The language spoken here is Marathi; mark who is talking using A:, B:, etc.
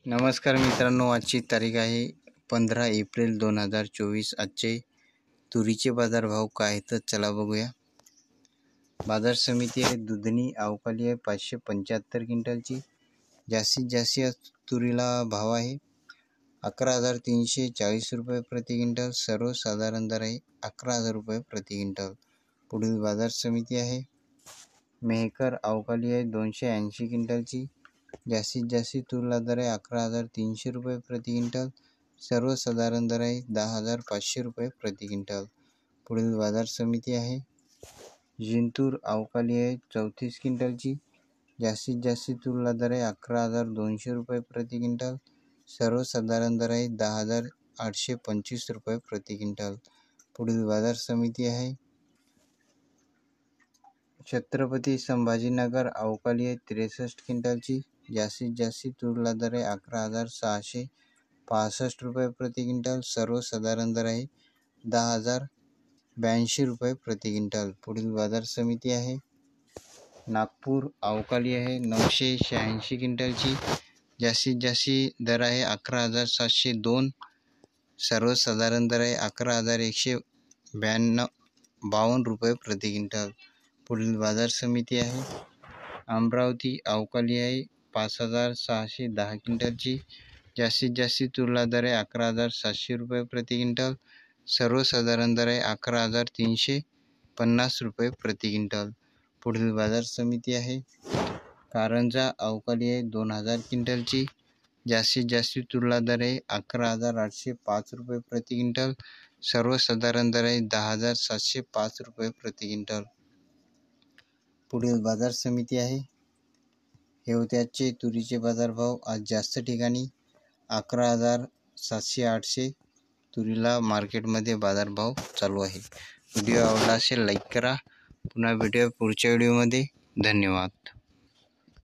A: नमस्कार मित्रांनो, आजची तारीख आहे 15 एप्रिल 2024। आजचे तुरीचे बाजारभाव काय आहेत तर चला बघूया। बाजार समिती आहे दुधनी अवकाली आहे 575 क्विंटलची। जास्तीत जास्त या तुरीला भाव आहे 11,340 रुपये प्रति क्विंटल। सर्वसाधारण दर आहे 11,000 रुपये प्रति क्विंटल। पुढील बाजार समिती आहे मेहकर अवकाली आहे 280 क्विंटलची। जास्तीत जास्त तुरीला दर आहे 11,300 रुपये प्रति क्विंटल। सर्वसाधारण दर आहे 10,500 रुपये प्रति क्विंटल। पुढील बाजार समिती आहे जिंतूर अवकाली आहे 34 क्विंटलची। जास्तीत जास्त तुरीला दर आहे 11,200 रुपये प्रति क्विंटल। सर्वसाधारण दर आहे 10,825 रुपये प्रति क्विंटल। पुढील बाजार समिती आहे छत्रपती संभाजीनगर अवकाली आहे 63 क्विंटलची। जास्तीत जास्त तुरीला दर आहे 11,665 रुपये प्रति क्विंटल। सर्वसाधारण दर आहे 10,082 रुपये प्रति क्विंटल। पुढील बाजार समिती आहे नागपूर अवकाली आहे 986 क्विंटलची। जास्तीत जास्त दर आहे 11,702। सर्वसाधारण दर आहे 11,152 रुपये प्रति क्विंटल। पुढील बाजार समिती आहे अमरावती अवकाली आहे 5,610 क्विंटलची। जास्तीत जास्त तुरीला दर आहे 11,700 रुपये प्रति क्विंटल। सर्वसाधारण दर आहे 11,350 रुपये प्रति क्विंटल। पुढील बाजार समिती आहे कारंजा अवकाली आहे 2,000 क्विंटलची। जास्तीत जास्त तुरीला दर आहे 11,805 रुपये प्रति क्विंटल। सर्वसाधारण दर आहे 10,705 रुपये प्रति क्विंटल। पुढील बाजार समिती आहे हे होते आजचे तुरीचे बाजारभाव। आज जास्त ठिकाणी 11,700-800 तुरीला मार्केटमध्ये बाजारभाव चालू आहे। व्हिडिओ आवडला असेल लाईक करा। पुन्हा भेटूया पुढच्या व्हिडिओमध्ये। धन्यवाद।